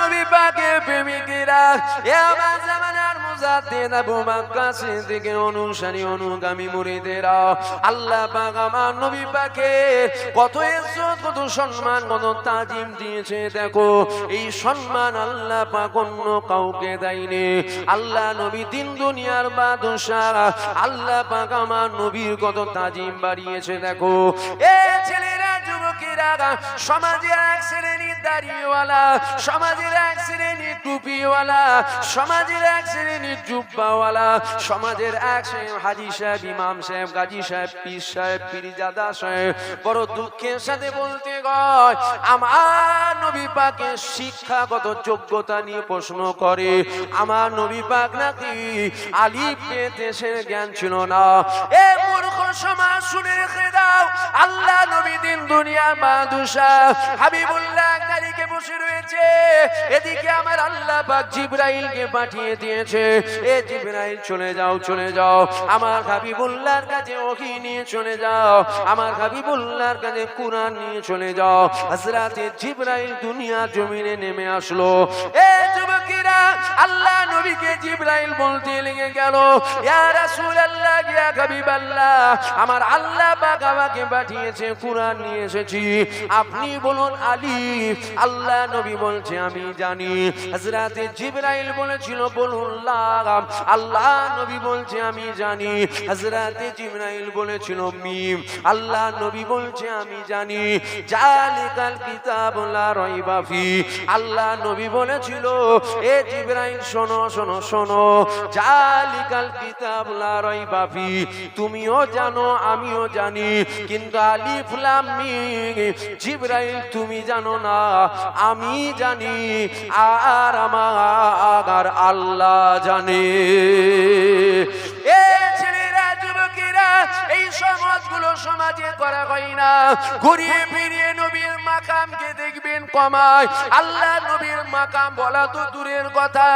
নবী পাকের প্রেমিকেরা, এ আমার জামানার মুজাদ্দিদ আবু বকর সিদ্দিকের অনুসারী অনুগামী মুরিদেরা, আল্লাহ পাক আমার নবী পাকের কত ইজ্জত, কত সম্মান, কত তাজিম দিয়েছে। দেখো এই সম্মান আল্লাহ পাক অন্য কাউকে দেয়নি। আল্লাহ নবী দিন দুনিয়ার বাদশাহ, আল্লাহ পাক আমার নবীর কত তাজিম বাড়িয়েছে। দেখো এ ছেলেরা, যুবকেরা, সমাজের এক শ্রেণীর দাড়িওয়ালা, সমাজের এক শ্রেণীর টুপিওয়ালা, সমাজের এক শ্রেণীর জুব্বাওয়ালা, সমাজের এক শ্রেণীর হাজি সাহেব, ইমাম সাহেব, গাজী সাহেব, পীর সাহেব, পীরজাদা সাহেব বড় দুঃখের সাথে বলতে গয় আমার নবী পাকের শিক্ষাগত যোগ্যতা নিয়ে প্রশ্ন করে। আমার নবী পাক নাকি আলিফ পেতে সে জ্ঞান ছিল না। এ মূর্খ সমাজ শুনে রেখে দাও, আল্লাহ নবী দিন দুনিয়ার বাদশাহ হাবিবুল্লাহ তারিখে বসে রয়েছে, এদিকে আমার আল্লাহ পাক জিবরাইলকে পাঠিয়ে দিয়েছে, এ জিবরাইল চলে যাও, চলে যাও আমার হাবিবুল্লাহর কাছে ওহী নিয়ে চলে যাও, আমার হাবিবুল্লাহর কাছে কুরআন নিয়ে চলে যাও। হযরতে জিবরাইল দুনিয়া জমিনে নেমে আসলো। এ যুবকেরা, আল্লাহ নবীকে জিবরাইল বলতে লেগে গেল, ইয়া রাসূলুল্লাহ, ইয়া হাবিবাল্লাহ, আমার আল্লাহ পাক আমাকে পাঠিয়েছে, কুরআন নিয়ে এসেছি, আপনি বলুন আলিফ। আল্লাহ নবী বলছে আমি জানি। হযরতে জিবরাইল বলেছিল বলুন লাম। আল্লাহ নবী বলছে আমি জানি। হযরতে জিবরাইল বলেছিল মিম। আল্লাহ নবী বলছে আমি জানি। জালিকাল কিতাবুল লা রাইবা ফি। আল্লাহ নবী বলেছিল এ জিবরাইল শোনো, শোনো, শোনো, জালিকাল কিতাবুল লা রাইবা ফি, তুমিও জানো আমিও জানি, কিন্তু আলিফ লাম মিম জিবরাইল তুমি জানো না, আমি জানি, আর আমার আল্লাহ জানে। এ ছেলেরা, যুবকেরা, এই সমাজগুলো সমাজে করা হয় না। ঘুরিয়ে ফিরিয়ে নবীর মাকামকে দেখবেন কমায়। আল্লাহ নবীর মাকাম বলা তো দূরের কথা,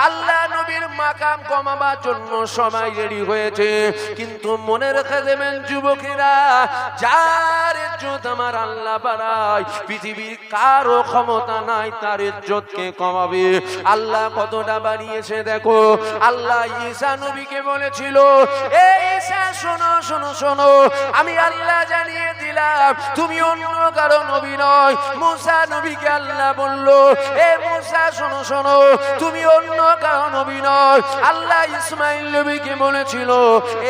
আল্লাহ নবীর মাকাম কমাবার জন্য সবাই রেডি হয়েছে, কিন্তু মনে রেখে দেবেন যুবকেরা, যার ইজ্জত আমার আল্লাহ বাড়ায়, পৃথিবীর কারো ক্ষমতা নাই তার ইজ্জতকে কমাবে। আল্লাহ কতটা বাড়িয়েছে দেখো। আল্লাহ ঈসা নবীকে বলেছিল, এ ঈসা শোনো, শোনো, শোনো, আমি আল্লাহ জানিয়ে দিলাম তুমি অন্য কারো নবী নয়। মুসা নবীকে আল্লাহ বলল, এ মুসা শোনো, শোনো, তুমি অন্য কারো নবী নয়। আল্লাহ ইসমাইল নবীকে বলেছিল,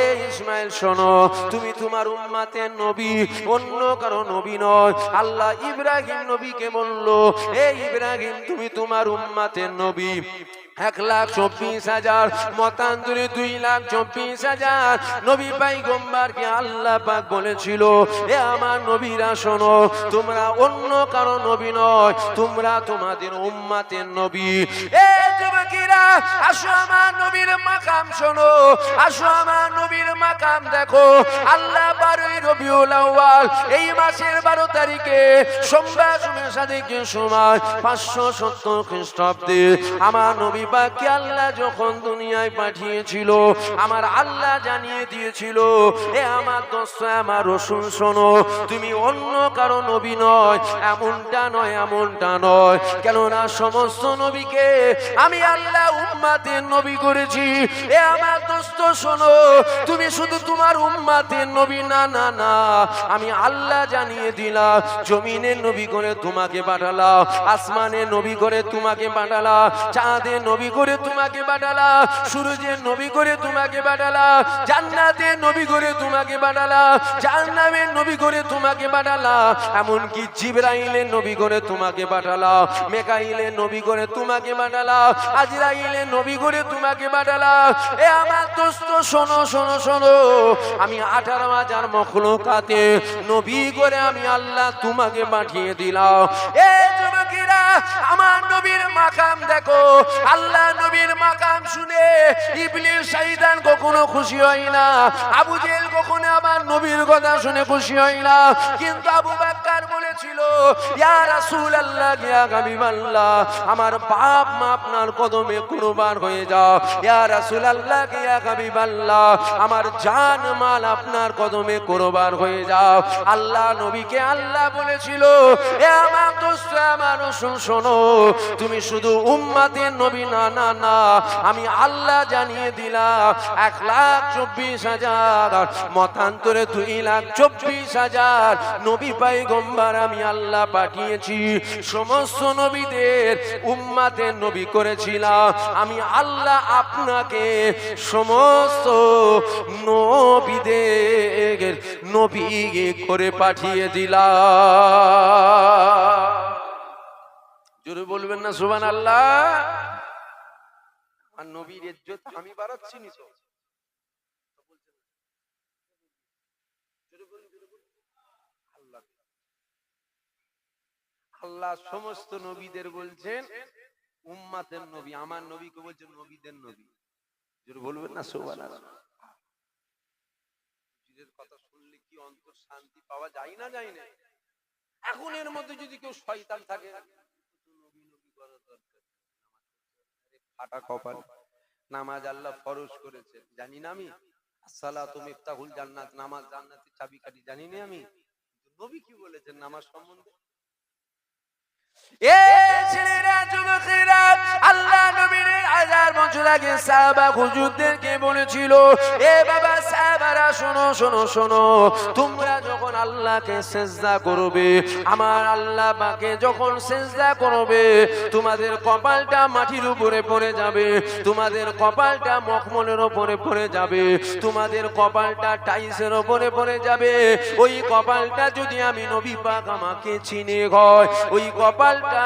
এ ইসমাইল শোনো, তুমি তোমার উম্মতের নবী, অন্য কারো নবী নয়। আল্লাহ ইব্রাহিম নবীকে বলল, এ ইব্রাহিম তুমি তোমার উম্মতের নবী। 1,24,000 মতান্তরে 2,24,000 নবী পয়গম্বরকে আল্লাহ পাক বলেছিল, এ আমার নবীরা শোনো, তোমরা অন্য কারো নবী নয়, তোমরা তোমাদের উম্মতের নবী। এ যুবকেরা, আসো আমার নবীর মাকাম শোনো, আসো আমার নবীর মাকাম দেখো। আল্লাহ 12ই রবিউল আউয়াল, এই মাসের 12 তারিখে সোমবার সাদিকের সময় 570 খ্রিস্টাব্দে আমার নবী পাককে আল্লাহ যখন দুনিয়ায় পাঠিয়েছিল, আমার আল্লাহ জানিয়ে দিয়েছিল, এ আমার দোস্ত, আমার রাসূল শোনো, তুমি অন্য কারো নবী নয়, এমনটা নয়, এমনটা নয়, কেননা সমস্ত নবীকে আমি আল্লাহ উম্মতের নবী করেছি। এ আমার দোস্ত শোনো, তুমি শুধু তোমার উম্মতের নবী না, না, না, আমি আল্লাহ জানিয়ে দিলাম, জমিনের নবী করে তোমাকে পাঠালাম, আসমানের নবী করে তোমাকে পাঠালাম, চাঁদের নবী করে তোমাকে পাঠালাম, সূর্যের নবী করে তোমাকে পাঠালাম, জান্নাতের নবী করে তোমাকে পাঠালাম, জাহান্নামের নবী করে তোমাকে পাঠালাম, এমনকি জিবরাইলের নবী করে তোমাকে পাঠালাম, মিকাইলের নবী করে তোমাকে পাঠালাম, আজরাইলের নবী করে তোমাকে পাঠালাম। এ আমার দোস্ত শোনো, শোনো, শোনো, আমি 18,000 মখলুকাতে নবী করে আমি আল্লাহ তোমাকে পাঠিয়ে দিলাম। এ যুবকেরা, আমার নবীর মাকাম দেখো। আল্লাহ নবীর মাকাম শুনে ইবলিস শয়তান কখনো খুশি হয় না, আবু জেহেল কখনো আমার নবীর কথা শুনে খুশি হয় না, কিন্তু আবু বকর বলেছিল, ইয়া রাসূলুল্লাহ, ইয়া হাবিবাল্লাহ, আমার বাপ মা আপনার কদমে কুরবান হয়ে যাও ইয়া রাসূলুল্লাহ ইয়া হাবিবাল্লাহ আমার জান মাল আপনার কদমে কুরবান হয়ে যাও আল্লাহ নবীকে আল্লাহ বলেছিল এ আমার দোস্ত আমার রাসূল শোনো তুমি শুধু উম্মতের নবী না না না আমি আল্লাহ জানিয়ে দিলাম 1,24,000 মতান্তরে 2,24,000 নবী পয়গম্বর আমি আল্লাহ পাঠিয়েছি সমস্ত নবীদের উম্মতের নবী করেছিলাম আমি আল্লাহ আপনাকে সমস্ত নবীদের নবী করে পাঠিয়ে দিলাম জোরে বলবেন না সুবহানাল্লাহ আর নবীর ইজ্জত আমি বাড়াচ্ছি নি তো আল্লাহ আল্লাহ সমস্ত নবীদের বলছেন উম্মতের নবী আমার নবীকে বলছেন নবীদের নবী জোরে বলবেন না সুবহানাল্লাহ নবীদের কথা শুনলে কি অন্তর শান্তি পাওয়া যায় না যায় না এখন এর মধ্যে যদি কেউ শয়তান থাকে নবী নবী করার দরকার ফাটা কপাল নামাজ আল্লাহ ফরজ করেছেন জানি না আমি আসসালাতু মিফতাহুল জান্নাত নামাজ জান্নাতের চাবিকাঠি জানি না আমি নবী কি বলেছেন নামাজ সম্বন্ধে এ ছেলেরা যুবকেরা আল্লাহ নবীর 1000 বছর আগে সাহাবা হুজুরদেরকে বলেছিল এ বাবা সাহাবারা শোনো শোনো শোনো তোমরা যখন আল্লাহকে সিজদা করবে আমার আল্লাহ পাকে যখন সিজদা করবে তোমাদের কপালটা মাটির উপরে পড়ে যাবে তোমাদের কপালটা মখমলের উপরে পড়ে যাবে তোমাদের কপালটা টাইসের উপরে পড়ে যাবে ওই কপালটা যদি আমি নবী পাক আমাকে চিনে হয় ওই কপালটা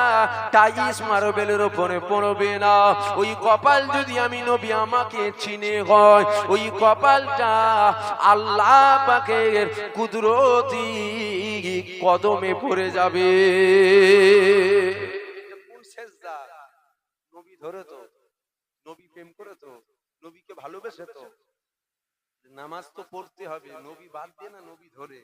টাইস মার্বেলের উপরে পড়বে না ওই কপাল যদি আমি নবী আমাকে চিনে হয় ওই কপালটা আল্লাহ পাকের কুদরতি কদমে পড়ে যাবে কোন সেজদা নবী ধরে তো নবী প্রেম করে তো নবীকে ভালোবেসে তো নামাজ তো পড়তে হবে নবী বাদ দিয়ে না নবী ধরে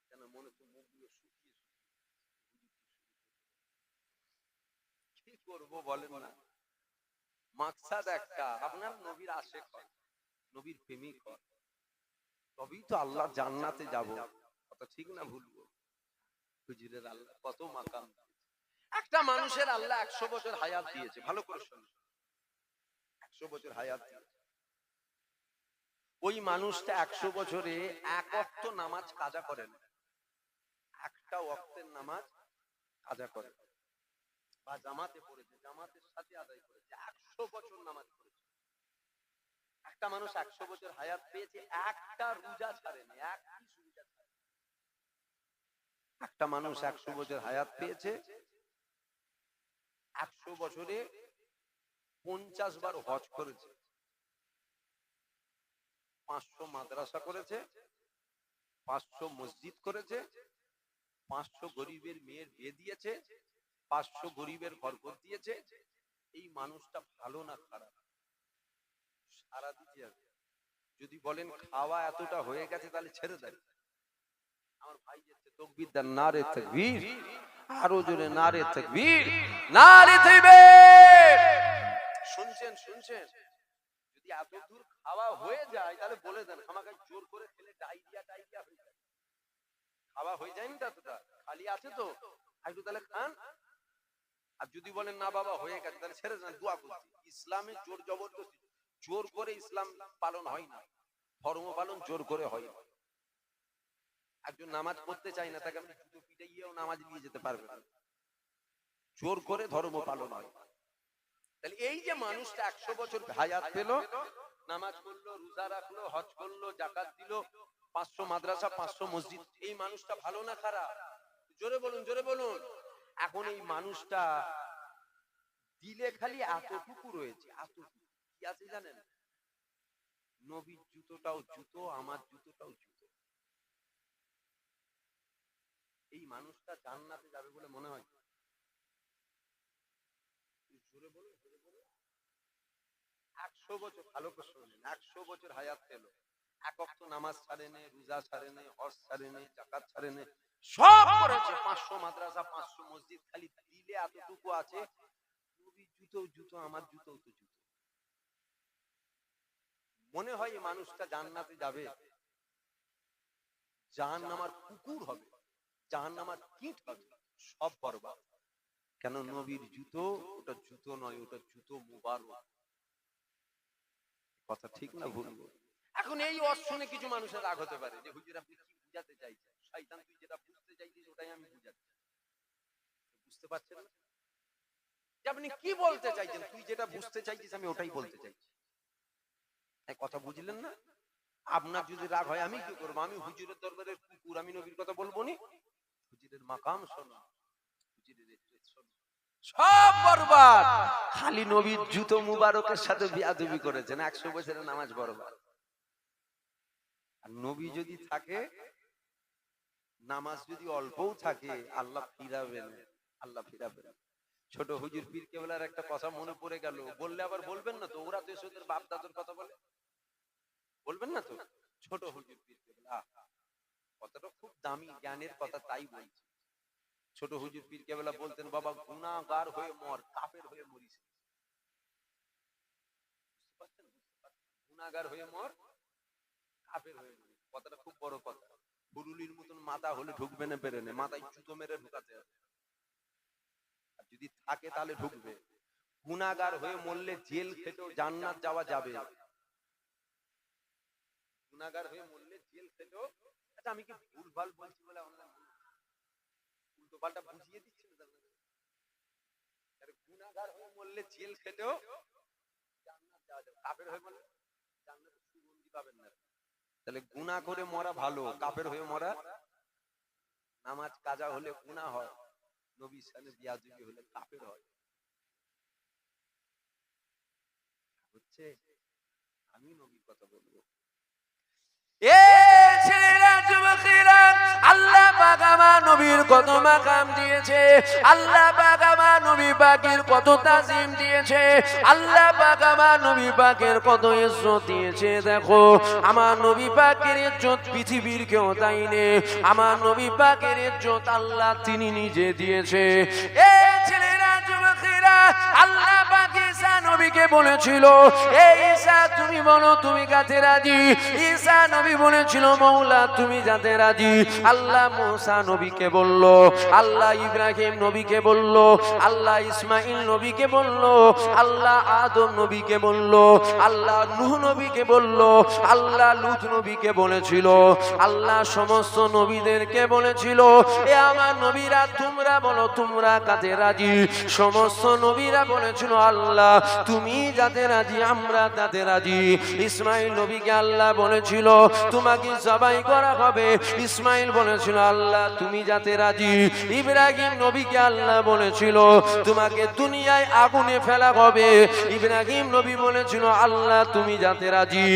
কেন মনে তো মুখগুলো শুকিয়ে কি করবো বলেন না মাকসাদ একটা আপনার নবীর আশিক হন নবীর প্রেমিক হন তবেই তো আল্লাহ জান্নাতে যাব কথা ঠিক না ভুলবো হুজুরের আল্লাহ কত মাকাম একটা মানুষের আল্লাহ 100 বছর হায়াত দিয়েছে ভালো করে শুনুন 100 বছর হায়াত দিয়েছে ওই মানুষটা 100 বছরে এক ওয়াক্ত নামাজ কাজা করে না একটা ওয়াক্তের নামাজ কাজা করে বা জামাতে পড়েছে জামাতের সাথে আদায় করেছে 100 বছর নামাজ পড়েছে একটা মানুষ 100 বছর হায়াত পেয়েছে একটা রোজা ছাড়েনি এক পিস রোজা ছাড়েনি একটা মানুষ 100 বছর হায়াত পেয়েছে 100 বছরে 50 বার হজ করেছে 500 মাদ্রাসা করেছে 500 মসজিদ করেছে 500 গরিবের মেয়ের বিয়ে দিয়েছে 500 গরিবের বরকত দিয়েছে এই মানুষটা ভালো না খারাপ সারা দিতে হবে যদি বলেন খাওয়া এতটা হয়ে গেছে তাহলে ছেড়ে দেন আমার ভাই যাচ্ছে তাকবীর দেন নারে তাকবীর আরো জোরে নারে তাকবীর নারে তাকবীর শুনছেন শুনছেন যদি এত দূর খাওয়া হয়ে যায় তাহলে বলে দেন আমাকে জোর করে খেলে ডায়রিয়া টাইরিয়া হয়ে যায় খাওয়া হয়ে যায়নি তা তো খালি আছে তো একটু তাহলে খান আর যদি বলেন না বাবা হয়ে গেছে তাহলে ছেড়ে দেন দোয়া করছি ইসলামে জোর জবরদস্তি জোর করে ইসলাম পালন হয় না ধর্ম পালন জোর করে হয় না একজন নামাজ পড়তে চায় না তাকে আপনি জুতো পিটাইয়েও নামাজ নিয়ে যেতে পারবেন না জোর করে ধর্ম পালন হয় তাহলে এই যে মানুষটা 100 বছর হায়াত পেল নামাজ পড়লো রোজা রাখলো হজ করলো যাকাত দিল 500 মাদ্রাসা 500 মসজিদ এই মানুষটা ভালো না খারাপ জোরে বলুন এখন এই মানুষটা দিলে খালি এতটুকু রয়েছে এতটুকু কি আছে জানেন নবীর জুতোটাও জুতো আমার জুতোটাও জুতো এই মানুষটা জান্নাতে যাবে বলে মনে হয় জোরে বলুন 100 বছর ভালো করে শুনুন 100 বছর হায়াত পেল এক ওয়াক্ত নামাজ ছাড়েনে, রোজা ছাড়েনে, হজ ছাড়েনে, যাকাত ছাড়েনে, সব করেছে। 500 মাদ্রাসা, 500 মসজিদ, খালি দিলে এতটুকু আছে, নবীর জুতো আমার জুতো তো জুতো। মনে হয় এই মানুষটা জান্নাতে যাবে, জাহান্নামার কুকুর হবে, জাহান্নামার কীট হবে, সব বরবাদ। কেন? নবীর জুতো ওটা জুতো নয়, ওটা জুতো মুবারক। কথা ঠিক না ভুল? এখন এই অশুনে কিছু মানুষের রাগ হতে পারে যে হুজুর আপনি কি বুঝাতে চাইছেন? শয়তান তুই যেটা বুঝতে চাইছিস ওটাই আমি বুঝাচ্ছি। বুঝতে পারছেন না যে আপনি কি বলতে চাইছেন? তুই যেটা বুঝতে চাইছিস আমি ওটাই বলতে চাইছি। এই কথা বুঝলেন না? আপনার যদি রাগ হয় আমি কি করবো? আমি হুজুরের দরবারের কুকুর, আমি নবীর কথা বলবো নি? হুজুরের মাকাম শোনো, হুজুরের ইজ্জত শোনো, সব বরবাদ। খালি নবীর জুতো মুবারকের সাথে বিয়াদবি করেছেন, 100 বছরের নামাজ বরবাদ। আর নবী যদি থাকে, নামাজ যদি অল্পও থাকে, আল্লাহ ফিরাবেন, আল্লাহ ফিরাবেন। ছোট হুজুর পীর কেবলার একটা কথা মনে পড়ে গেল, বললে আবার বলবেন না তো ওরা তো এসে বাপ দাদুর কথা বলে, বলবেন না তো? ছোট হুজুর পীর কেবলা কথাটা খুব দামি জ্ঞানের কথা, তাই বলছি। ছোট হুজুর পীর কেবলা বলতেন, বাবা গুনাহগার হয়ে মর, কাফের হয়ে মরিস। গুনাহগার হয়ে মর, কাফের হয়ে মরিস, কথাটা খুব বড় কথা। হুরুলির মতন মাথা হলে ঢুকবে না, বেরেনে মাথায় জুতো মেরে ঢুকাতে হবে। আর যদি থাকে তাহলে ঢুকবে। গুনাহগার হয়ে মরলে জেল খেটেও জান্নাত যাওয়া যাবে। গুনাহগার হয়ে মরলে জেল খেটেও, আচ্ছা আমি কি ভুলভাল বলছি বলে উল্টো পাল্টা বুঝিয়ে দিচ্ছি না? গুনাহগার হয়ে মরলে জেল খেটেও জান্নাত যাওয়া যাবে, কাফের হয়ে মরলে জান্নাতের সুগন্ধি পাবেন না। তাহলে গুনাহ করে মরা ভালো, কাফের হয়ে মরা। নামাজ কাজা হলে গুনাহ হয়, নবীর সাথে বিয়াদবি হলে কাফের হয়। হচ্ছে আমি নবীর কথা বলবো। এ ছেলেরা, যুবকেরা, আল্লাহ পাক আমার নবীর কত মাকাম দিয়েছে, আল্লাহ পাক আমার নবী পাকের কত তাজিম দিয়েছে, আল্লাহ পাক আমার নবী পাকের কত ইজ্জত দিয়েছে। দেখো আমার নবী পাকের ইজ্জত পৃথিবীর কেউ দেয়নি, আমার নবী পাকের ইজ্জত আল্লাহ তিনি নিজে দিয়েছে। এ ছেলেরা, যুবকেরা, আল্লাহ পাক ঈসা নবীকে বলেছিল, এ ঈসা তুমি বলো তুমি কাতে রাজি? ঈসা নবী বলেছিল, মওলা তুমি যাতে রাজি। আল্লাহ মুসা নবীকে বলল, আল্লাহ ইব্রাহিম নবীকে বলল, আল্লাহ ইসমাইল নবীকে বলল, আল্লাহ আদম নবীকে বলল, আল্লাহ নূহ নবীকে বলল, আল্লাহ লূত নবীকে বলেছিল, আল্লাহ সমস্ত নবীদেরকে বলেছিল, এ আমার নবীরা তোমরা বলো তোমরা কাতে রাজি? সমস্ত নবীরা বলেছিল, আল্লাহ তুমি যাতে রাজি আমরা তাতে রাজি। ইসমাইল নবীকে আল্লাহ বলেছিল তোমাকে জবাই করা হবে, ইসমাইল বলেছিল আল্লাহ তুমি যাতে রাজি। ইব্রাহিম নবীকে আল্লাহ বলেছিল তোমাকে দুনিয়ায় আগুনে ফেলা হবে, ইব্রাহিম নবী বলেছিল আল্লাহ তুমি যাতে রাজি।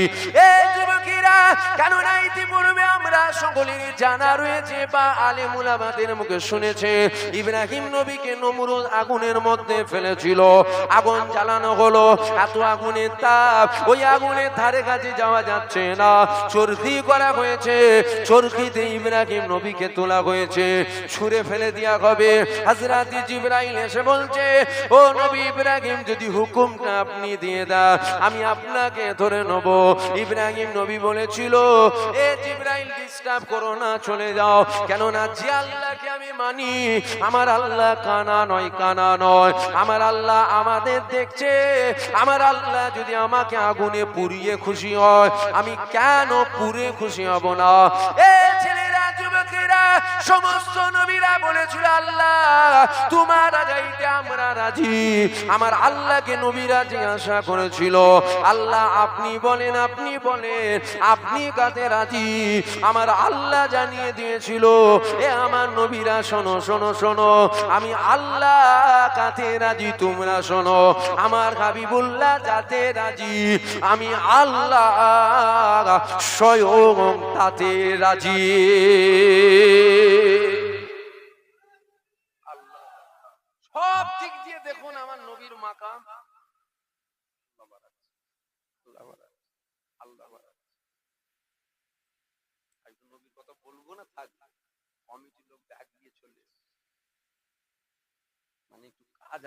এই যুবকেরা, কেননা ইতিপূর্বে আমরা সকলেরই জানা রয়েছে বা আলেম উলামাদের মুখে শুনেছে, ইব্রাহিম নবীকে নমরুদ আগুনের মধ্যে ফেলেছিল, আগুন জ্বালানো হলো, এত আগুনের তাপ, ওই আগুনের ধারে কাছে যাওয়া যাচ্ছে না, চরকি করা হয়েছে, চরকিতে ইব্রাহিম নবীকে তোলা হয়েছে, ছুঁড়ে ফেলে দেওয়া হবে। হযরত জিবরাইল এসে বলছে, ও নবী ইব্রাহিম যদি হুকুমটা আপনি দিয়ে দেন আমি আপনাকে ধরে নেব। ইব্রাহিম নবী বলেছিল, এ জিবরাইল ডিস্টার্ব করো না, চলে যাও, কেননা যে আল্লাহকে আমি মানি আমার আল্লাহ কানা নয়, কানা নয়, আমার আল্লাহ আমাদের দেখছে, আমার আল্লাহ যদি আমাকে আগুনে পুড়িয়ে খুশি হয় আমি কেন পুড়ে খুশি হব না? এ ছেলেরা, যুবকেরা, সমস্ত নবীরা বলেছিল আল্লাহ তোমার রাজাইতে আমরা রাজি। আমার আল্লাহকে নবীরা জিজ্ঞাসা করেছিল, আল্লাহ আপনি বলেন, আপনি বলেন আপনি কাতে রাজি? আমার আল্লাহ জানিয়ে দিয়েছিল, এ আমার নবীরা শোনো শোনো শোনো, আমি আল্লাহ কাতে রাজি, তোমরা শোনো আমার হাবিবুল্লাহ যাতে রাজি, আমি আল্লাহ স্বয়ং তাতে রাজি। সব দিক দিয়ে দেখুন আমার নবীর মাকাম আল্লাহ।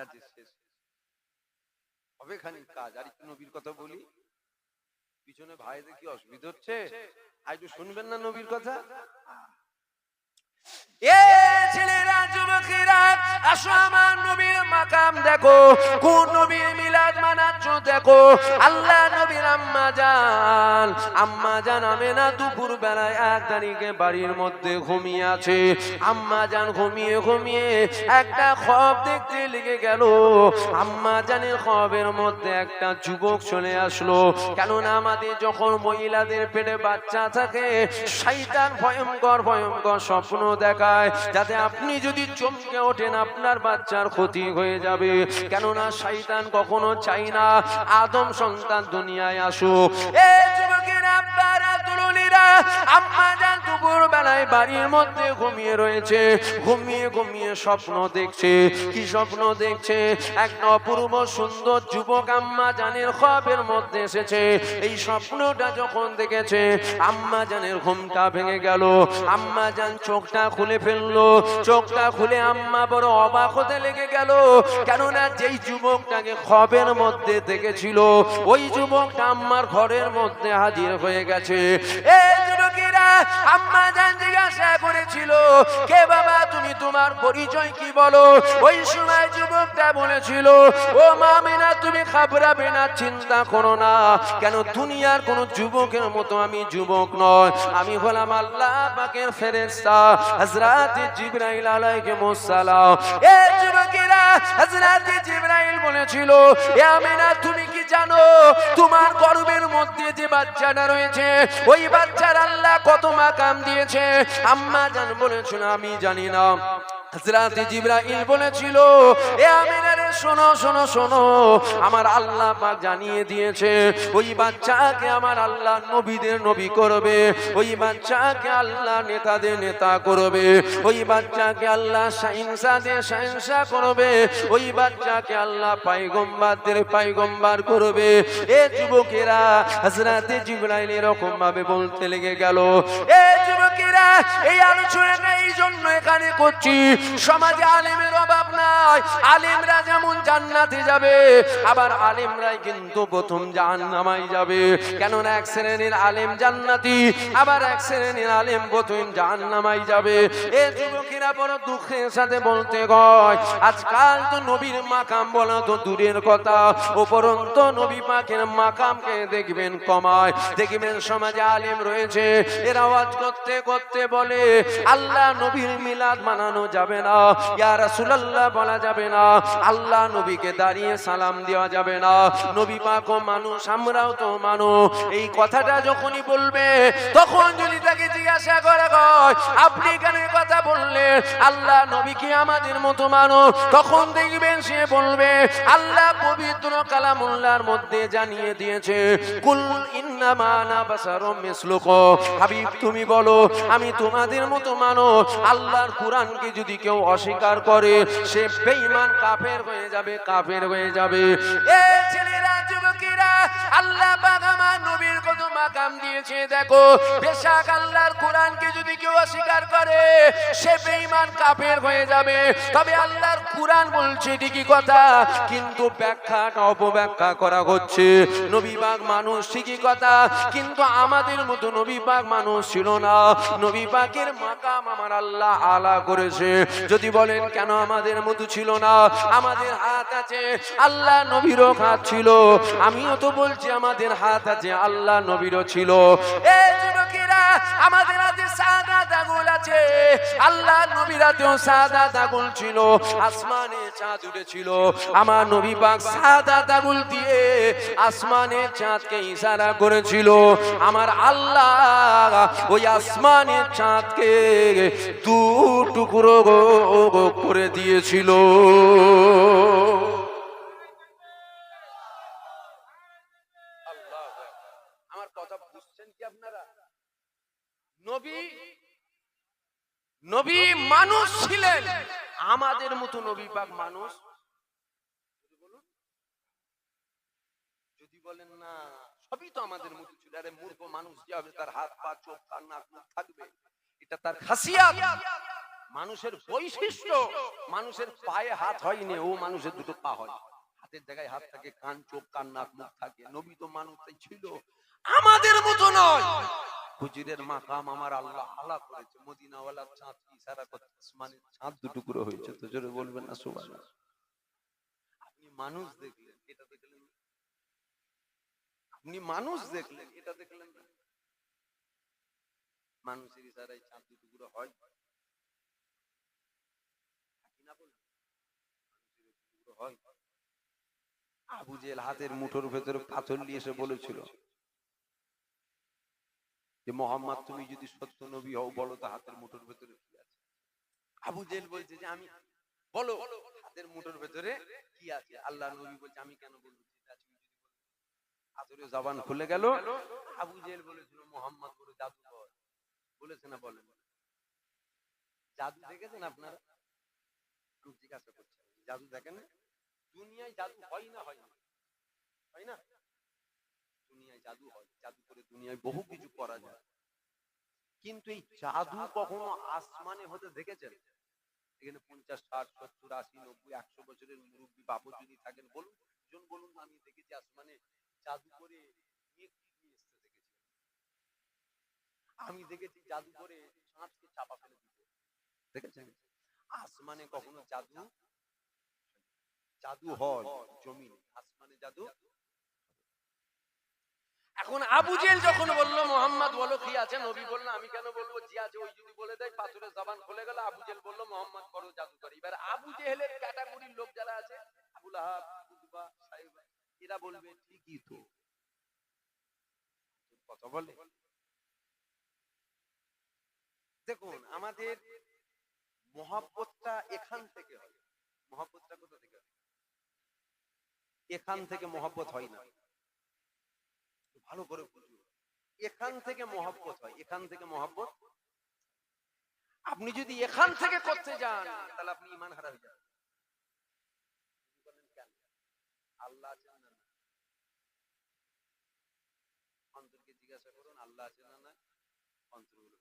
আছে শেষ হবে খানি কাজ। আর একটু নবীর কথা বলি, পিছনে ভাইদের কি অসুবিধা হচ্ছে? আর একটু শুনবেন না নবীর কথা? এ ছেলেরা, যুবকেরা, আসো আমার নবীর মাকাম দেখো, কোন নবীর মিলাদ মানাচ্ছ দেখো। আল্লাহ নবীর আম্মা জান আমেনা দুপুর বেলায় 1 তারিখে বাড়ির মধ্যে ঘুমিয়ে আছে। আম্মা জান ঘুমিয়ে ঘুমিয়ে একটা খ্বব দেখতে লেগে গেল। আম্মা জানের খ্ববের মধ্যে একটা যুবক চলে আসলো। কেননা আমাদের যখন মহিলাদের পেটে বাচ্চা থাকে, শয়তান ভয়ঙ্কর ভয়ঙ্কর স্বপ্ন দেখায়, যাতে আপনি যদি চমকে ওঠেন আপনার বাচ্চার ক্ষতি হয়ে যাবে। কেননা শয়তান কখনো চায় না আদম সন্তান দুনিয়ায় আসুক। এই যুবকেরা, আপনারা তরুণীরা, আম্মা জান দুপুর বেলায় বাড়ির মধ্যে ঘুমিয়ে রয়েছে। ঘুমিয়ে ঘুমিয়ে স্বপ্ন দেখছে। কি স্বপ্ন দেখছে? একটা অপূর্ব সুন্দর যুবক আম্মা জানের খ্ববের মধ্যে এসেছে। এই স্বপ্নটা যখন দেখেছে, আম্মা জানের ঘুমটা ভেঙে গেল। আম্মা জান চোখটা খুলে ফেললো। চোখটা খুলে আম্মা বড় অবাক হতে লেগে গেল। কেননা যেই যুবকটাকে খ্ববের মধ্যে দেখেছিল, ওই যুবকটা আম্মার ঘরের মধ্যে হাজির হয়ে গেছে। এই যুবকেরা, আম্মা জান জিজ্ঞাসা করেছিল, কে বাবা তুমি, তোমার পরিচয় কি বলো? ওই সময় যুবকটা বলেছিল, ও মা আমেনা, তুমি ঘাবড়াবে না, চিন্তা করো না। কেন দুনিয়ার কোন যুবকের মতো আমি যুবক নয়, আমি হলাম আল্লাহ পাকের ফেরেশতা হযরত জিবরাইল আলাইহিস সালাম। এই যুবকেরা, হযরত জিবরাইল বলেছিল, এ আমেনা তুমি কি জানো তোমার গর্ভের মধ্যে যে বাচ্চাটা রয়েছে, ওই বাচ্চার আল্লাহ কত মাকাম দিয়েছে? আম্মা জান বলেছিল, আমি জানি না। হযরত জিবরাইল বলেছিল, এ আমিনা রে, শোনো শোনো শোনো, আমার আল্লাহ পাক জানিয়ে দিয়েছে, ওই বাচ্চাকে আমার আল্লাহ নবীদের নবী করবে, ওই বাচ্চাকে আল্লাহ নেতাদের নেতা করবে, ওই বাচ্চাকে আল্লাহ শাহিনশাদের শাহিনশাহ করবে, ওই বাচ্চাকে আল্লাহ পয়গম্বরদের পয়গম্বর করবে। এ যুবকেরা, হযরত জিবরাইল এরকম ভাবে বলতে লেগে গেল। এ যুবকেরা, এই আলোচনাটা এই জন্য এখানে করছি, সমাজে আলেমের অভাব নাই। আলেমরা যেমন জান্নাতে যাবে, আবার আলেমরাই কিন্তু প্রথম জাহান্নামায় যাবে। কেননা এক শ্রেণীর আলেম জান্নাতি, আবার এক শ্রেণীর আলেম প্রথম জাহান্নামায় যাবে। এই যুবকেরা বড় দুঃখের সাথে বলতে হয়, আজকাল তো নবীর মাকাম বলা তো দূরের কথা, উপরন্ত নবী পাকের মাকামকে দেখবেন কমায়। দেখবেন সমাজে আলেম রয়েছে, এরা ওয়াজ করতে করতে বলে, আল্লাহ নবীর মিলাদ মানানো যাবে না, ইয়া রাসূলুল্লাহ বলা যাবে না, আল্লাহ নবীকে দাঁড়িয়ে সালাম দেওয়া যাবে না, নবী পাকও মানুষ, আমরাও তো মানুষ। এই কথাটা যখনই বলবে, তখন যদি তাকে জিজ্ঞাসা করা হয়, আপনি কেন কথা বললেন, আল্লাহ নবী কি আমাদের মতো মানুষ? তখন দেখবেন সে বলবে, আল্লাহ পবিত্র কালামুল্লাহর মধ্যে জানিয়ে দিয়েছে, কুল ইন্নামা আনা বাশারুম মিসলুকুম, হাবিব তুমি বলো আমি তোমাদের মতো মানুষ। আল্লাহর কুরআনকে যদি কেউ অস্বীকার করে, সে বেঈমান কাফের হয়ে যাবে, কাফের হয়ে যাবে। এই ছেলেরা, যুবকেরা, আল্লাহ পাক আমার নবীর কত মাকাম দিয়েছে দেখো। বেশক আল্লাহর কুরআনকে যদি কেউ অস্বীকার করে, সে বেঈমান কাফের হয়ে যাবে। তবে আল্লাহর কুরআন বলছে ঠিকই কথা, কিন্তু ব্যাখ্যাটা অপব্যাখ্যা করা হচ্ছে। নবী পাক মানুষ ঠিকই কথা, কিন্তু আমাদের মতো নবী পাক মানুষ ছিল না। নবী পাকের মাকাম আমার আল্লাহ আলা করেছে। যদি বলেন কেন আমাদের মতো ছিল না, আমাদের হাত আছে, আল্লাহ নবীরও হাত ছিল। আমিও তো বলছি আমাদের হাত আছে, আল্লাহ নবীরও ছিল। এই যুবকেরা, আমাদের হাতে সাদাত আঙ্গুল আছে, আল্লাহ নবীর হাতেও সাদাত আঙ্গুল ছিল। আসমানে চাঁদ উঠেছিল, আমার নবী পাক সাদাত আঙ্গুল দিয়ে আসমানের চাঁদকে ইশারা করেছিল। আমার আল্লাহ ওই আসমানের চাঁদকে দু টুকরো করে দিয়েছিল। আমার কথা বুঝছেন কি আপনারা? নবী নবী মানুষ ছিলেন, আমাদের মতো নবী পাক মানুষ? যদি বলেন না, সবই তো আমাদের মতো ছিল। আরে মূর্খ মানুষ যে হবে, তার হাত পা চোখ কান নাক মুখ থাকবে, এটা তার খাসিয়াত। মানুষের বৈশিষ্ট্য, মানুষের পায়ে হাত হয়নি, ও মানুষের দুটো পা হয়, হাতের জায়গায় হাত থাকে, কান চোখ কান নাক মুখ থাকে। নবী তো মানুষই ছিল, আমাদের মতো নয়। হুজুরের মাকাম আমার আল্লাহ আলা করেছে, মদিনাওয়ালা চাঁদ ইশারা করতে আসমানের চাঁদ দুটুকরো হয়েছে। তো জোরে বলবেন না সুবহানাল্লাহ। আপনি মানুষ দেখলেন, এটা দেখলেন, আপনি মানুষ দেখলেন, এটা দেখলেন না। মানুষের ইশারায় চাঁদ দুটুকরো হয় না, বলুন হয়। আবু জেহেল হাতের মুঠোর ভেতরে পাথর নিয়ে এসে বলেছিল যে মোহাম্মদ তুমি যদি সত্য নবী হও বলো তো হাতের মুঠোর ভেতরে কি আছে। আবু জেহেল বলছে যে আমি, বলো হাতের মুঠোর ভেতরে কি আছে। আল্লাহ নবী বলছে আমি কেন বলবো, হাতের জবান খুলে গেল। আবু জেহেল বলেছিল মোহাম্মদ বড় জাদুকর, বলেছে না বলেন? জাদু দেখেছেন আপনারা? আমি জিজ্ঞাসা করছি, জাদু দেখেন? দুনিয়ায় জাদু হয় না, হয় না, হয় না? দুনিয়ায় জাদু হয়, জাদু করে দুনিয়ায় বহু কিছু করা যায়, কিন্তু এই জাদু কখনো আসমানে হতে দেখেছেন? এখানে 50, 60, 70, 80, 90, 100 বছরের মুরব্বী বাবু যদি থাকেন বলুন, জন বলুন আমি দেখেছি আসমানে জাদু করে মেঘ নিয়ে আসতে দেখেছি। আমি দেখেছি জাদু করে চাঁদকে চাপা ফেলে দিতে, দেখেছেন? আসমানে কখনো জাদু, জাদু হয় জমিনে, আসমানে জাদু। এখন আবু জেহেল যখন বলল মোহাম্মদ বলো কি আছে, নবী বলল আমি কেন বলবো, জি আছে, ওই যদি বলে দেয় পাথরের জবান খুলে গেল। আবু জেহেল বলল মোহাম্মদ বড় জাদুকর। এবার আবু জেহেলের ক্যাটাগরির লোক যারা আছে, আবু লাহাব, উতবা, সাইবা, এরা বলবে ঠিকই তো কথা বলে। দেখুন আমাদের মহব্বতটা এখান থেকে হয়। মহব্বতটা কোথা থেকে হয়? এখান থেকে মহব্বত হয় না, ভালো করে বুঝুন। এখান থেকে মহব্বত হয়, এখান থেকে মহব্বত। আপনি যদি এখান থেকে করতে যান তাহলে আপনি ঈমান হারা হয়ে যাবেন। আল্লাহ আছেন না? অন্তরকে জিজ্ঞাসা করুন আল্লাহ আছেন না? না, অন্তরগুলো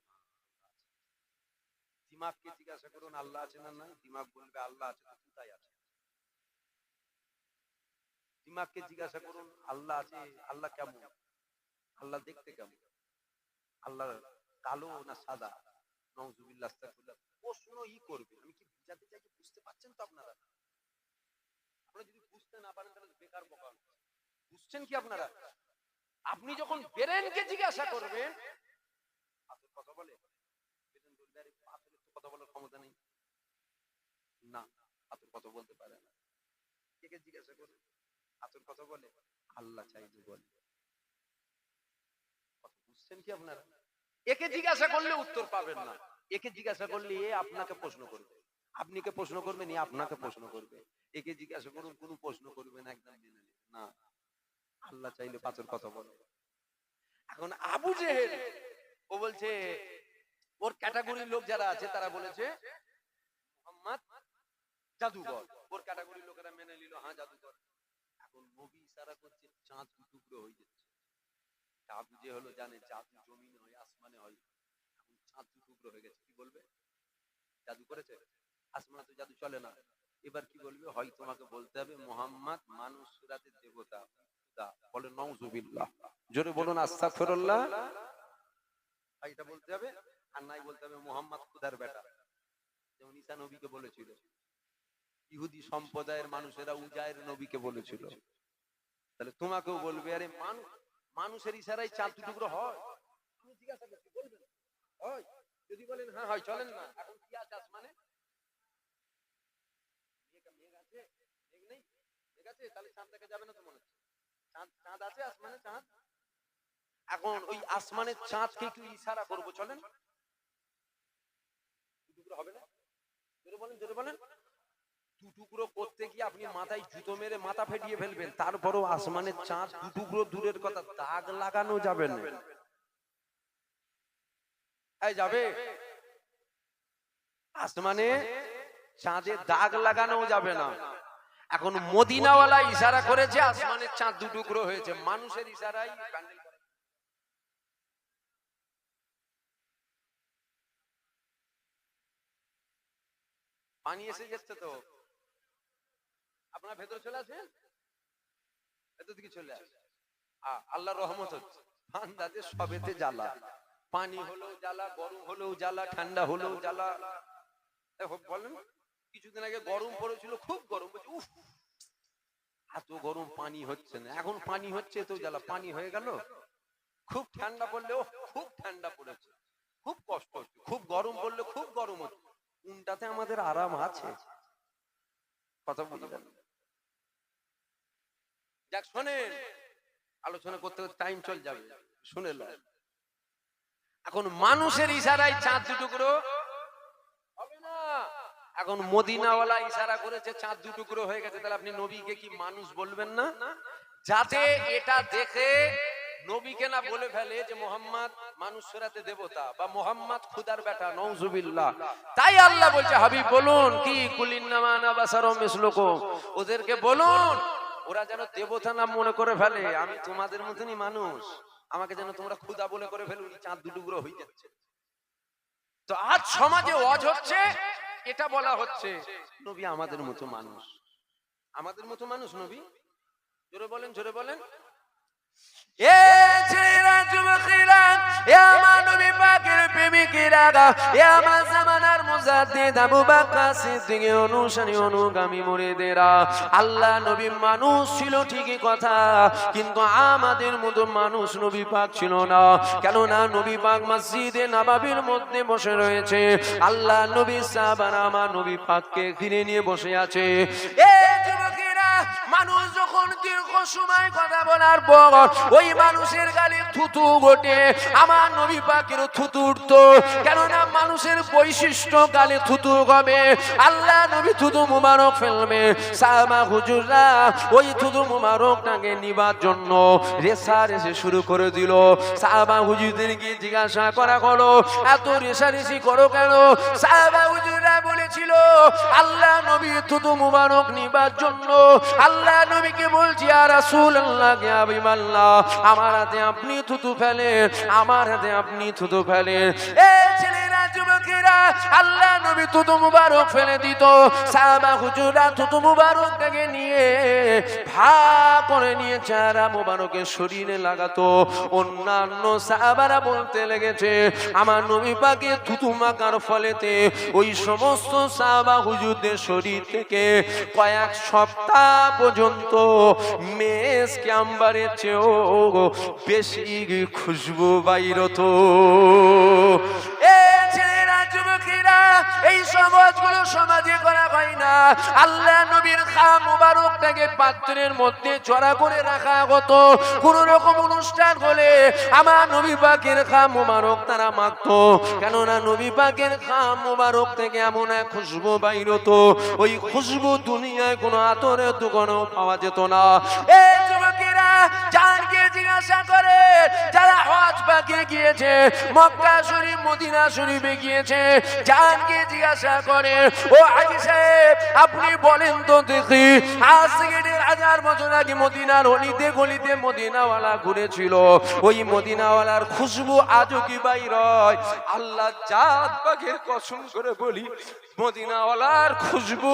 দিমাগকে জিজ্ঞাসা করুন আল্লাহ আছে না? নাই, দিমাগ বলবে আল্লাহ আছে, তো কোথায় আছে? দিমাগকে জিজ্ঞাসা করুন আল্লাহ আছে, আল্লাহ কেমন, আল্লাহ দেখতে কেমন, আল্লাহ কালো না সাদা, নাউজুবিল্লাহ আস্তাগফিরুল্লাহ, প্রশ্নই করবে। আমি কি বুঝাতে চাইছি বুঝতে পারছেন তো আপনারা? আপনারা যদি বুঝতে না পারেন তাহলে বেকার বকা। বুঝছেন কি আপনারা? আপনি যখন ব্রেনকে জিজ্ঞাসা করবেন, পাথর কথা বলে, ব্রেন বলবে আরে পাথরের তো কথা বলার ক্ষমতা নেই, না পাথর কথা বলতে পারে না। কে জিজ্ঞাসা করবে পাথর কথা বলে? আল্লাহ চাইলে বলে। কথা বুঝছেন কি আপনারা? একে জিজ্ঞাসা করলে উত্তর পাবেন না, একে জিজ্ঞাসা করলে এ আপনাকে প্রশ্ন করবে, আপনি কে প্রশ্ন করবেন, এ আপনাকে প্রশ্ন করবে। একে জিজ্ঞাসা করুন কোনো প্রশ্ন করবে না, একদম মেনে নেবে না। আল্লাহ চাইলে পাথর কথা বলে। এখন আবু জেহেল ও বলছে, ওর ক্যাটাগরির লোক যারা আছে তারা বলেছে মুহাম্মদ জাদুকর। ওর ক্যাটাগরির লোকেরা মেনে নিল হ্যাঁ জাদুকর। এখন নবী ইশারা করছে চাঁদ টুকরো হয়ে যাচ্ছে। আবু জেহেল জানে জাদু জমিনে হয়, আসমানে হয়। এখন চাঁদ টুকরো হয়ে গেছে, কি বলবে? জাদু করেছে? আসমানে তো জাদু চলে না। এবার কি বলবে? হয় তোমাকে বলতে হবে মুহাম্মদ মানুষ সুরাতে দেবতা। বলে নাউজুবিল্লাহ, জোরে বলুন আস্তাগফিরুল্লাহ। এটা বলতে হবে, আর নাই বলতে হবে মুহাম্মদ খোদার বেটা, যেমন ঈসা নবীকে বলেছিল। ইহুদি সম্প্রদায়ের মানুষেরা উজায়ের নবীকে বলেছিল। তাহলে তোমাকেও বলবে আরে মানুষের ইশারায় চাঁদ টুকরো হয়? আমি জিজ্ঞাসা করছি বলবেন হয়? যদি বলেন হ্যাঁ হয়, চলেন না। এখন কি আছে আসমানে? মেঘ আছে? মেঘ নেই? মেঘ আছে, তাহলে চাঁদ দেখা যাবে না তো মনে হচ্ছে। চাঁদ আছে আসমানে, চাঁদ। এখন ওই আসমানের চাঁদকে একটু ইশারা করবো, চলেন। টুকরো হবে না? জোরে বলেন, জোরে বলেন। দুটুকরো করতে গিয়ে আপনি মাথায় জুতো মেরে মাথা ফেটিয়ে ফেলবেন, তারপরও আসমানের চাঁদ দুটুকরো দূরের কথা, দাগ লাগানো যাবে না। এই যাবে? আসমানে চাঁদে দাগ লাগানো যাবে না। এখন মদিনাওয়ালা ইশারা করেছে আসমানের চাঁদ দুটুকরো হয়েছে, মানুষের ইশারায় প্যান্ডেল করে। পানি এসে যাচ্ছে তো, আপনার ভেতরে চলে আসেন, ভেতর দিকে চলে আসে। আল্লাহর রহমত হচ্ছে, বান্দাদের সবেতে জ্বালা, পানি হলেও জ্বালা, গরম হলেও জ্বালা, ঠান্ডা হলেও জ্বালা। বলেন কিছুদিন আগে গরম পড়েছিল, খুব গরম, বলছি উফ এত গরম পানি হচ্ছে না, এখন পানি হচ্ছে তো জ্বালা, পানি হয়ে গেল। খুব ঠান্ডা পড়লেও খুব ঠান্ডা পড়েছে, খুব কষ্ট হচ্ছে, খুব গরম পড়লে খুব গরম হচ্ছে। কোনটাতে আমাদের আরাম আছে? কথা বুঝলেন? যাক শোনেন, আলোচনা করতে করতে টাইম চলে যাবে, শুনে লো। এখন মানুষের ইশারায় চাঁদ দুটুকরো হবে না। এখন মদিনাওয়ালা ইশারা করেছে, চাঁদ দুটুকরো হয়ে গেছে, তাহলে আপনি নবীকে কি মানুষ বলবেন না? যাতে এটা দেখে নবীকে না বলে ফেলে যে মোহাম্মদ মানুষ সুরাতে দেবতা বা মোহাম্মদ খুদার বেটা, নাউজুবিল্লাহ। তাই আল্লাহ বলছে হাবিব বলুন কি কুলিন্নামা আনা বাশারুম মিসলুকুম, ওদেরকে বলুন ওরা যেন দেবতা না মনে করে ফেলে, আমি তোমাদের মতনই মানুষ, আমাকে যেন তোমরা খুদা বলে করে ফেলুন, চাঁদ দুটুকরো হয়ে যাচ্ছে। তো আজ সমাজে ওয়াজ হচ্ছে, এটা বলা হচ্ছে নবী আমাদের মতো মানুষ, আমাদের মতো মানুষ নবী। জোরে বলেন, জোরে বলেন। এ ছেলেরা, যুবকেরা, এ আমার নবী পাকের প্রেমিকেরা, এ আমার জামানার মুজাদ্দিদ আবু বকর সিদ্দিকের অনুসারী অনুগামী মুরিদেরা, আল্লাহ নবী মানুষ ছিল ঠিকই কথা, কিন্তু আমাদের মতো মানুষ নবী পাক ছিল না। কেননা নবী পাক মসজিদে নববীর মধ্যে বসে রয়েছে, আল্লাহ নবী সাহাবারা আমার নবী পাককে ঘিরে নিয়ে বসে আছে। এ যুবকেরা, মানুষ যখন দীর্ঘ সময় কথা বলার পর ওই মানুষের গালে থুতু ওঠে, আমার নবী পাকের থুতু উঠতো, কেননা মানুষের বৈশিষ্ট্য গালে থুতু হবে, আল্লাহ নবী থুতু মুবারক ফেলবে, সাহাবা হুজুররা ওই থুতু মুবারকটাকে নিবার জন্য রেষারেষি শুরু করে দিল। সাহাবা হুজুরদেরকে জিজ্ঞাসা করা হলো, এত রেষারেষি করো কেন? সাহাবা হুজুররা বলেছিল, আল্লাহ নবী থুতু মুবারক নিবার জন্য আল্লাহ নবীকে বলছি, ইয়া রাসূলুল্লাহ, ইয়া হাবিবাল্লাহ, আমার হাতে আপনি থুতু ফেলেন, আমার হাতে আপনি থুতু ফেলেন। এ ছেলেরা, যুবকেরা, আল্লাহ নবী থুতু মুবারক ফেলে দিত, সাহাবা হুজুররা থুতু মুবারকটাকে নিয়ে ভাগ করে নিয়ে চেহারা মুবারকের শরীরে লাগাতো। অন্যান্য সাহাবারা বলতে লেগেছে, আমার নবী পাকে থুতু মাখার ফলেতে ওই সমস্ত সাহাবা হুজুরদের শরীর থেকে কয়েক সপ্তাহ পর্যন্ত মেসকে আম্বারের চেয়েও বেশি খুশবু বাইর হতো। এই সমাজগুলো সমাজে করা হয় না, আল্লাহ নবীর খা মুবারকটাকে পাত্রের মধ্যে জড়া করে রাখা হতো। কোন রকম অনুষ্ঠান হলে আমার নবী পাকের খা মুবারক তারা মাখতো, কেননা নবী পাকের খা মুবারক থেকে এমন এক খুশবু বাইর হতো, ওই খুশবু দুনিয়ায় কোনো আতরের দোকানেও পাওয়া যেত না। এই যুবকেরা, জানকে জিজ্ঞাসা করে, যারা হজ পাকে গিয়েছে, মক্কা শরীফ মদিনা শরীফে গিয়েছে, জানকে জিজ্ঞাসা করে, ও হাজী সাহেব আপনি বলেন তো দেখি, আজ থেকে ১,৫০০ বছর আগে মদিনার অলিতে গলিতে মদিনাওয়ালা ঘুরেছিল, ওই মদিনাওয়ালার খুশবু আজও কি বাইর হয়? আল্লাহ জাত পাকের কসম করে বলি, মদিনাওয়ালার খুশবু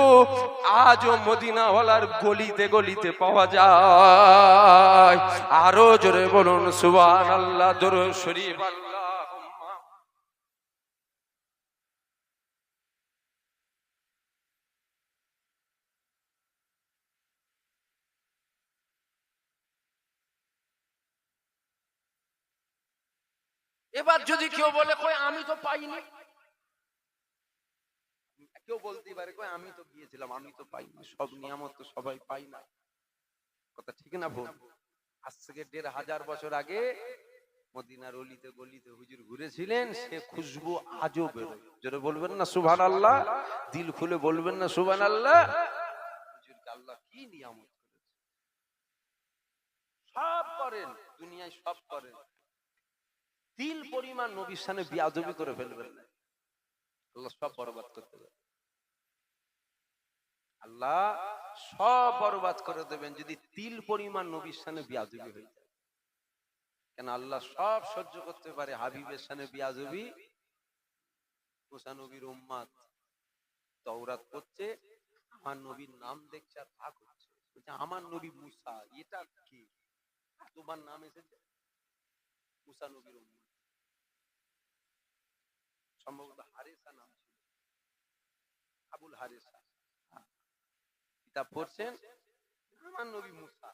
আজও মদিনাওয়ালার গলিতে গলিতে পাওয়া যায়। আরো জোরে বলুন সুবহানাল্লাহ, দরুদ শরীফ। এবার যদি কেউ বলে কই আমি তো পাইনি, কেউ বলতে পারে কই আমি তো গিয়েছিলাম, আমি তো পাইনি, সব নিয়ামত তো সবাই পাই না, কথা ঠিক না ভুল? আজ থেকে ১,৫০০ বছর আগে মদিনার অলিতে গলিতে হুজুর ঘুরেছিলেন, সে খুশবু আজও বেরোয়। জোরে বলবেন না সুবহানাল্লাহ, দিল খুলে বলবেন না সুবহানাল্লাহ। হুজুরকে আল্লাহ কি নিয়ামত করেছে, সব করেন দুনিয়ায়, সব করেন, তিল পরিমাণ নবীর সামনে বিয়াদবি করে ফেলবেন না, আল্লাহ সব বরবাদ করতে পারে, আল্লাহ সব বরবাদ করে দেবেন যদি তিল পরিমাণ নবীর সামনে বিয়াদবি হয়ে যায়। কেন আল্লাহ সব সহ্য করতে পারে, হাবিবের সামনে বিয়াদবি, মুসা নবীর উম্মত তাওরাত করছে, আমার নবীর নাম দেখছে আর রাগ হচ্ছে, বলছে আমার নবী মুসা, এটা কি তোমার নাম এসেছে? মুসা নবীর উম্মত, সম্ভবত হারেসা নাম ছিল, আবুল হারেসা। কিতাব পড়ছেন, আমার নবী মুসা,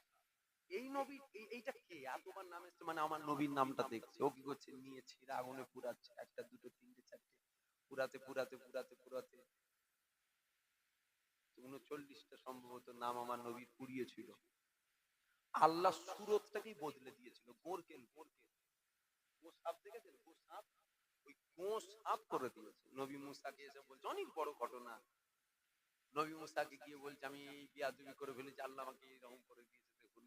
এই নবী এইটা কে, এতবার নাম এসছে, মানে আমার নবীর নামটা দেখছে। ও কি করছে, নিয়ে ছিঁড়ে আগুনে পুরাচ্ছে, একটা দুটো তিনটে চারটে, পুরাতে পুরাতে পুরাতে পুরাতে 39টা সম্ভবত নাম আমার নবীর পুড়িয়েছিল। আল্লাহ সুরতটাকেই বদলে দিয়েছিল, গোরকেল গোরকেল, গোসাপ দেখেছেন, গোসাপ, ওই গোসাপ করে দিয়েছে। নবী মুসাকে এসে বলছে, অনেক বড় ঘটনা, নবী মুসাকে গিয়ে বলছে আমি বিয়াদবি করে ফেলেছি, আল্লাহ আমাকে এরকম করে দিয়েছে, দেখুন।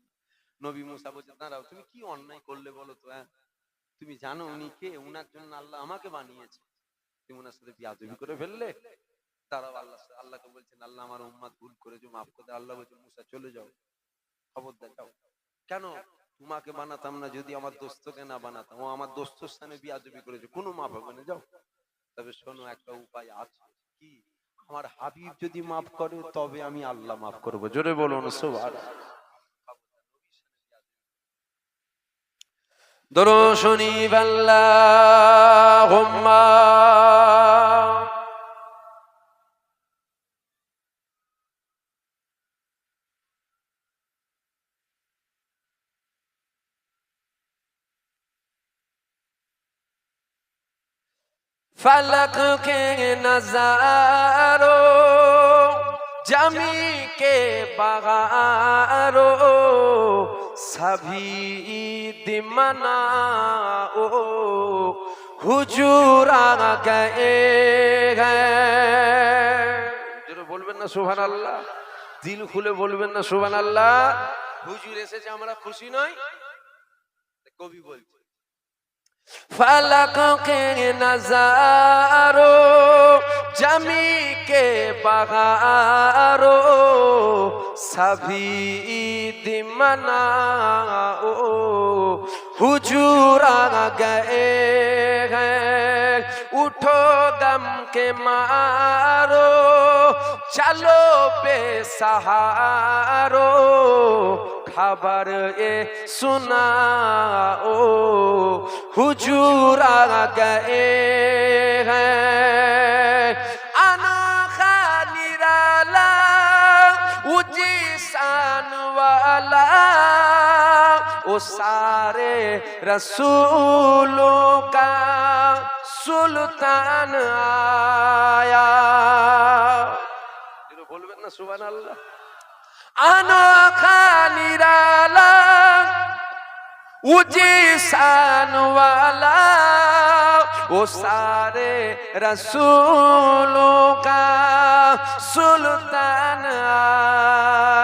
নবী মুসা বলছে, দাঁড়াও, তুমি কি অন্যায় করলে বলো তো, হ্যাঁ তুমি জানো উনি কে, উনার জন্য আল্লাহ আমাকে বানিয়েছে, তুমি ওনার সাথে বিয়াদবি করে ফেললে। দাঁড়াও, আল্লাহকে বলছেন, আল্লাহ আমার উম্মাত ভুল করেছে, মাফ করে দাও। আল্লাহ বলছে, মুসা চলে যাও, খবরদার যাও। কেন? তোমাকে বানাতাম না যদি আমার দোস্তকে না বানাতাম, ও আমার দোস্তর স্থানে বিয়াদবি করেছে, কোনো মাফ হবে না, যাও। তবে শোনো, একটা উপায় আছে, কি? আমার হাবিব যদি মাফ করে তবে আমি আল্লাহ মাফ করবো, জোরে বলুন সুবহানাল্লাহ। দরুদ শরীফ আল্লাহুম্মা फलक के नजारो जमी के बगारो सभी दिमनाओ हुजूर आ गए हैं। जरूर बोलবেন না সুবহানাল্লাহ, দিল খুলে বলবেন না সুবহানাল্লাহ। হুজুর এসেছে, আমরা খুশি নই? কবি বলছে, फलक के नजारो जमी के बगारो सभी दिमनाओ हुजूर आ गए हैं। उठो दम के मारो चलो बेसहारो खबर ये सुनाओ हुजूर आ गए हैं। अनोखा निराला ऊंची शान वाला वो सारे रसूलों का सुल्तान आया। बोलবেন না সুবহানাল্লাহ। अनोखा निराला ऊंची शान वाला वो सारे रसूलों का सुल्तान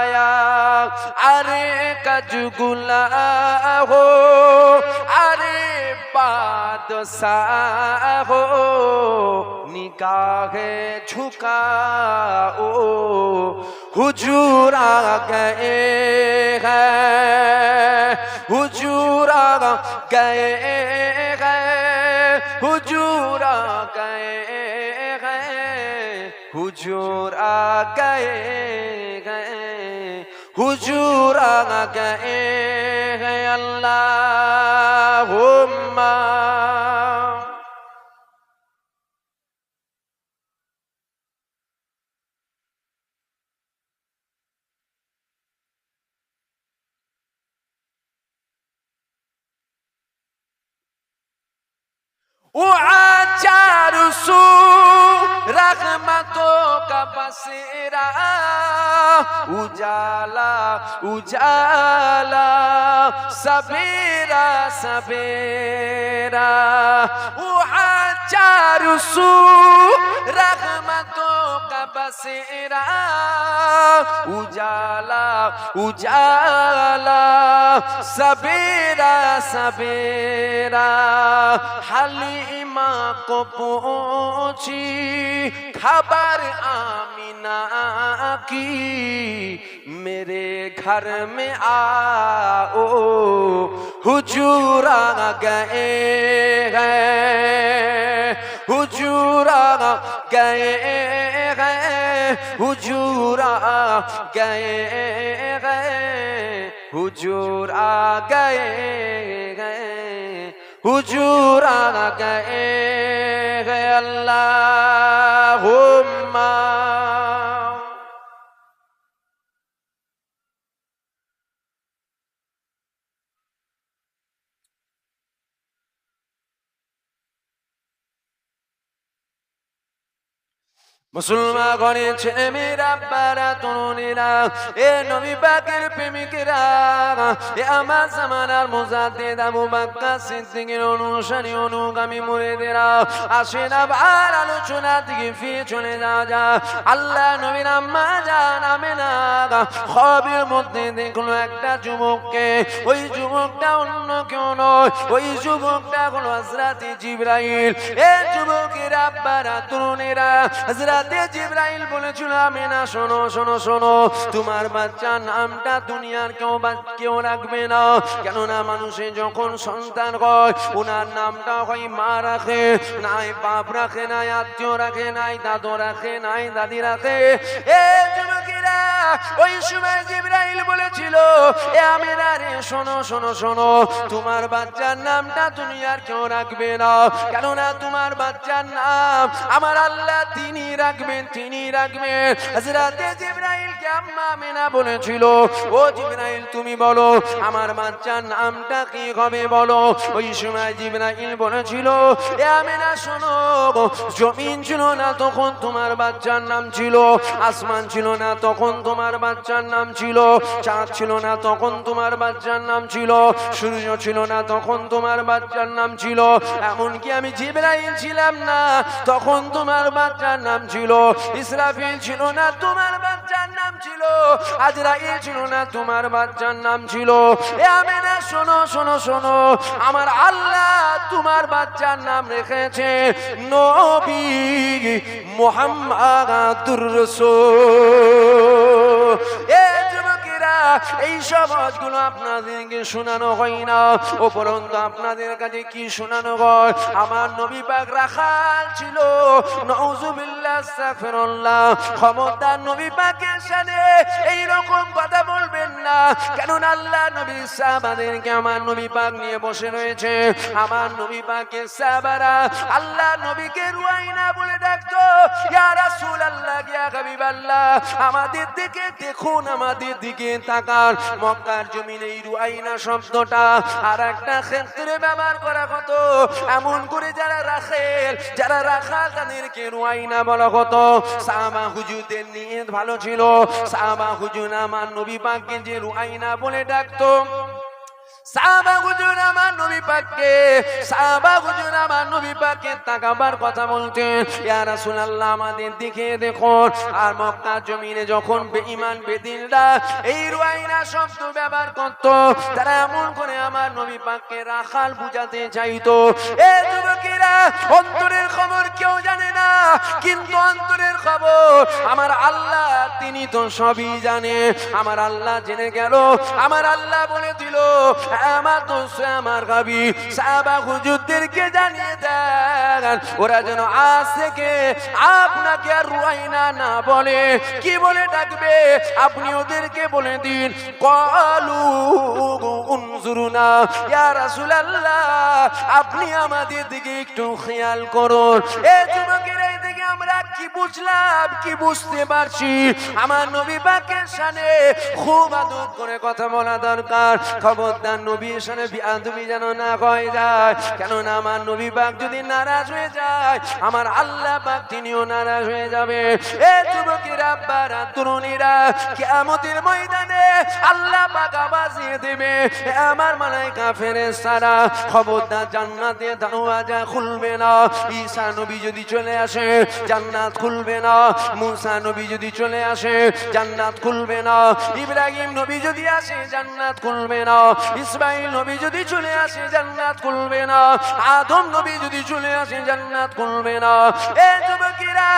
आया। अरे कजगुला हो, अरे बादशाह हो, निगाहे झुकाओ हुजूर आ गए हैं। हुजूर आ गए हैं, हुजूर आ गए हैं, हुजूर आ गए हैं, हुजूर आ गए हैं। अल्लाहुम्मा चारू सू रहमतों का बसेरा उजाला उजाला सवेरा सवेरा। चारू सू रहमतों का बसेरा उजाला उजाला सवेरा सवेरा। हलीमा को पहुंची खबर आमिना की, मेरे घर में आओ हुजूर आ गए हैं। हुजूर आ गए गए हुजूर आ गए गए हुजूर आ गए गए हुजूर आ गए गए अल्लाहुम्मा মুসলমান গণের ছেলে মেয়েরা আব্বারা তরুণীরা এ নবী পাকের প্রেমিকেরা এ আমার জামানার মুজাদ্দিদ আবু বকর সিদ্দিকের অনুসারী অনুগামী মুরিদেরা আসেন আবার আলোচনা থেকে ফিরে চলে যা আল্লাহ নবীর আম্মা জান আমেনা খবরের মধ্যে দেখলো একটা যুবককে ওই যুবকটা অন্য কেউ নয় ওই যুবকটা হলো হযরত জিবরাইল এ যুবকের আব্বারা তরুণীরা হযরত জিবরাইল বলেছিল আমেনা শোনো শোনো শোনো তোমার বাচ্চার নামটা দুনিয়ার কেউ রাখবে না কেননা মানুষে যখন সন্তান হয় ওনার নামটা হয় মা রাখে নাই বাপ রাখে নাই আত্মীয় রাখে নাই দাদু রাখে নাই দাদি রাখে এ যুবকেরা ওই সময় জিবরাইল বলেছিল এ আমেনা রে শোনো শোনো শোনো তোমার বাচ্চার নামটা দুনিয়ার কেউ রাখবে না কেননা তোমার বাচ্চার নাম আমার আল্লাহ তিনি রাখবেন হযরত জিবরাইল কে আম্মা আমেনা বলেছিল ও জিবরাইল তুমি বলো আমার বাচ্চার নামটা কি হবে বলো ওই সময় জিবরাইল বলেছিল এ আমেনা শোনো জমিন ছিল না তখন তোমার বাচ্চার নাম ছিল আসমান ছিল না তখন তোমার বাচ্চার নাম ছিল চাঁদ ছিল না তখন তোমার বাচ্চার নাম ছিল সূর্য ছিল না তখন তোমার বাচ্চার নাম ছিল এমনকি আমি জিবরাইল ছিলাম না তখন তোমার বাচ্চার নাম ছিল ইসরাফিল ছিল না তোমার বাচ্চার নাম ছিল আজরাইল ছিল না তোমার বাচ্চার নাম ছিল এ আমেনা শোনো শোনো শোনো আমার আল্লাহ তোমার বাচ্চার নাম রেখেছে নবী মুহাম্মাদুর রাসূল এ যুবকেরা এই সমাজগুলো আপনাদেরকে শোনানো হয় না উপরন্তু আপনাদের কাছে কি শোনানো হয় আমার নবী পাক রাখাল ছিল নাউযুবিল্লাহ আস্তাগফিরুল্লাহ খবরদার নবী পাকের সাথে এই রকম কথা বলবেন না কেননা আল্লাহ নবী সাহাবাদেরকে আমার নবী পাক নিয়ে বসে রয়েছে আমার নবী পাকের সাহাবারা আল্লাহ নবীকে রুয়াইনা বলে ডাকতো ইয়া রাসূলুল্লাহ ইয়া হাবিবাল্লাহ আমাদের দিকে দেখুন আমাদের দিকে তাকান মক্কার জমিনে এই রুয়াইনা শব্দটা আর একটা ক্ষেত্রে ব্যবহার করা হতো এমন করে যারা রাখাল তাদেরকে রুয়াইনা বলা হতো সাহাবা হুজুরদের নিয়ত ভালো ছিল সাহাবা হুজুর আমার নবী পাককে যে রুয়াইনা বলে ডাকতো সাহাবা হুজুর আমার নবী পাককে তাকাবার কথা বলতেন ইয়া রাসূলুল্লাহ আমাদের দিকে দেখুন আর মক্কার জমিনে যখন বেঈমান বেদিনরা এই রুয়াইনা শব্দ ব্যবহার করত তারা এমন করে আমার নবী পাককে রাখাল বুঝাতে চাইতো এ যুবকেরা অন্তরের খবর কেউ জানে না কিন্তু অন্তরের খবর আমার আল্লাহ তিনি তো সবই জানে আমার আল্লাহ জেনে গেল আমার আল্লাহ বলে দিল আমার দোষ আমার গাবি সাহাবা হুজুরদেরকে জানিয়ে দেন ওরা যেন আজ থেকে আপনাকে আর রুয়াইনা না বলে কি বলে ডাকবে আপনি ওদেরকে বলে দিন ক্বালু উনজুরুনা ইয়া রাসূলুল্লাহ আপনি আমাদের দিকে একটু খেয়াল করুন এ যুবকেরা এদিকে আমরা কি বুঝলাম কি বুঝতে পারছি আমার নবী পাকের সামনে খুব আদব করে কথা বলা দরকার খবরদার নবীর সামনে বিআদবি যেন না হয়ে যায় কেননা আমার নবী পাক যদি নারাজ হয়ে যায় আমার আল্লাহ পাক তিনিও নারাজ হয়ে যাবে এ যুবকেরা আব্বারা তরুণীরা কিয়ামতের ময়দানে আল্লাহ পাক আওয়াজ দিয়ে দেবে আমার মালায়েকা ফেরেশতারা খবরদার জান্নাতের দরওয়াজা খুলবে না ঈসা নবী যদি চলে আসে জান্নাত খুলবে না মুসা নবী যদি চলে আসে জান্নাত খুলবে না ইব্রাহিম নবী যদি আসে জান্নাত খুলবে না ইসমাঈল নবী যদি চলে আসে জান্নাত খুলবে না আদম নবী যদি চলে আসে জান্নাত খুলবে না এ যুবকেরা